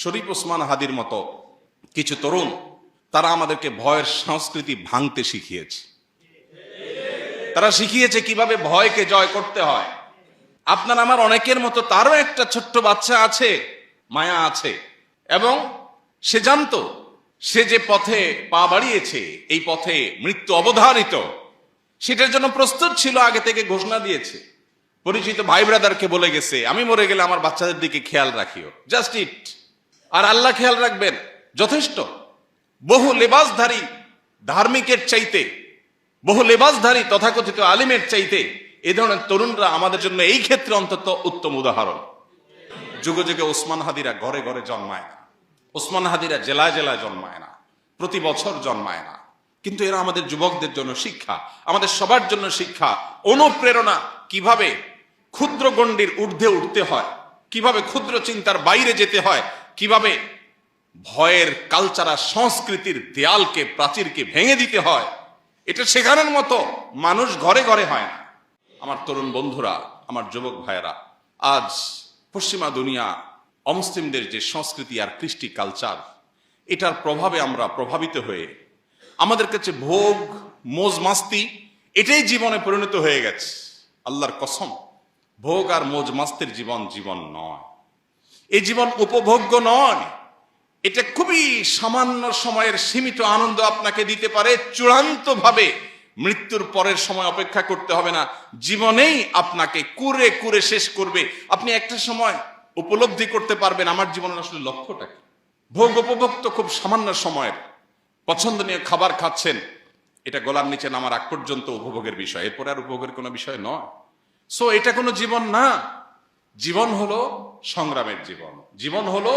শরীফ ওসমান হাদির মতো কিছু তরুণ তারা আমাদেরকে ভয়ের সংস্কৃতি ভাঙতে শিখিয়েছে। তারা শিখিয়েছে কিভাবে ভয়কে জয় করতে হয়। আপনার আমার অনেকের মতো তারও একটা ছোট্ট বাচ্চা আছে, মায়া আছে, এবং সে জানতো সে যে পথে পা বাড়িয়েছে এই পথে মৃত্যু অবধারিত, সেটার জন্য প্রস্তুত ছিল, আগে থেকে ঘোষণা দিয়েছে। পরিচিত ভাই ব্রাদারকে বলে গেছে, আমি মরে গেলে আমার বাচ্চাদের দিকে খেয়াল রাখিও, জাস্ট ইট, আর আল্লাহ খেয়াল রাখবেন, যথেষ্ট। বহু লেবাসধারী ধার্মিকের চাইতে, বহু লেবাসধারী তথাকথিত আলিমের চাইতে এ ধরনের তরুণরা আমাদের জন্য এই ক্ষেত্রে অন্তত উত্তম উদাহরণ। যুগে যুগে ওসমান হাদিরা ঘরে ঘরে জন্মায় না, ওসমান হাদিরা জেলায় জেলায় জন্মায় না, প্রতি বছর জন্মায় না, কিন্তু এরা আমাদের যুবকদের জন্য শিক্ষা, আমাদের সবার জন্য শিক্ষা, অনুপ্রেরণা। কিভাবে ক্ষুদ্র গণ্ডির ঊর্ধ্বে উঠতে হয়, কিভাবে ক্ষুদ্র চিন্তার বাইরে যেতে হয়, কিভাবে ভয়ের কালচার সংস্কৃতির দেয়ালকে, প্রাচীরকে ভেঙে দিতে হয়, এটা শেখানোর মতো মানুষ ঘরে ঘরে হয় না। আমার তরুণ বন্ধুরা, আমার যুবক ভাইয়েরা, আজ পশ্চিমা দুনিয়া, অমুসলিমদের যে সংস্কৃতি আর কৃষ্টি কালচার, এটার প্রভাবে আমরা প্রভাবিত হয়ে আমাদের কাছে ভোগ, মোজ মাস্তি এটাই জীবনে পরিণত হয়ে গেছে। আল্লাহর কসম, ভোগ আর মোজ মাস্তির জীবন জীবন নয়, এই জীবন উপভোগ্য নয়। এটা খুবই সামান্য সময়ের সীমিত আনন্দ আপনাকে দিতে পারে, চূড়ান্ত ভাবে মৃত্যুর পরের সময় অপেক্ষা করতে হবে না, জীবনেই আপনাকে কুরে কুরে শেষ করবে। আপনি একটা সময় উপলব্ধি করতে পারবেন আমার জীবনের আসলে লক্ষ্যটা কি। ভোগ উপভোগ তো খুব সামান্য সময়ের, পছন্দনীয় খাবার খাচ্ছেন, এটা গলার নিচে নামার আগ পর্যন্ত উপভোগের বিষয়, এরপরে আর উপভোগের কোনো বিষয় নয়। সো এটা কোনো জীবন না। জীবন হলো সংগ্রামের জীবন, জীবন হলো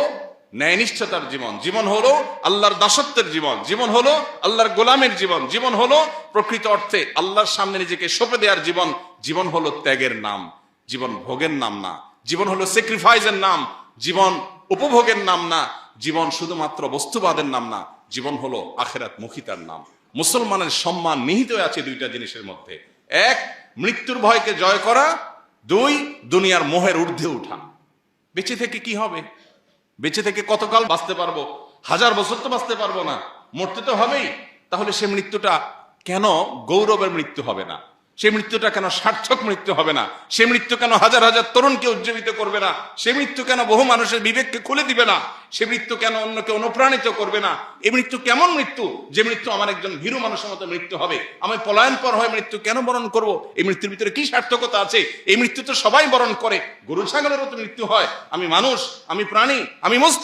ন্যায়নিষ্ঠতার জীবন, জীবন হলো আল্লাহর দাসত্বের জীবন, জীবন হলো আল্লাহর গোলামের জীবন, জীবন হলো প্রকৃত অর্থে আল্লাহর সামনে নিজেকে সঁপে দেওয়ার জীবন। জীবন হলো ত্যাগের নাম, জীবন ভোগের নাম না। জীবন হলো স্যাক্রিফাইসের নাম, জীবন উপভোগের নাম না। জীবন শুধুমাত্র বস্তুবাদের নাম না, জীবন হলো আখিরাত মুখিতার নাম। মুসলমানের সম্মান নিহিত আছে দুইটা জিনিসের মধ্যে, এক মৃত্যুর ভয়কে জয় করা, দুই দুনিয়ার মোহের ঊর্ধ্বে উঠা। বেঁচে থেকে কি হবে? বেঁচে থেকে কতকাল বাঁচতে পারবো? 1000 বছর তো বাঁচতে পারবো না, মরতে তো হবেই। তাহলে সে মৃত্যুটা কেন গৌরবের মৃত্যু হবে না? সে মৃত্যুটা কেন সার্থক মৃত্যু হবে না? সে মৃত্যু কেন হাজার হাজার তরুণকে উজ্জীবিত করবে না? সে মৃত্যু কেন বহু মানুষের বিবেককে খুলে দিবে না? সে মৃত্যু কেন অন্যকে অনুপ্রাণিত করবে না? এই মৃত্যু কেমন মৃত্যু, যে মৃত্যু আমার একজন ভীরু মানুষের মতো মৃত্যু হবে? আমি পলায়ন পর হয়ে মৃত্যু কেন বরণ করব? এই মৃত্যুর ভিতরে কি সার্থকতা আছে? এই মৃত্যু তো সবাই বরণ করে, গরু ছাগলেরও তো মৃত্যু হয়। আমি মানুষ, আমি প্রাণী, আমি মস্তিষ্ক।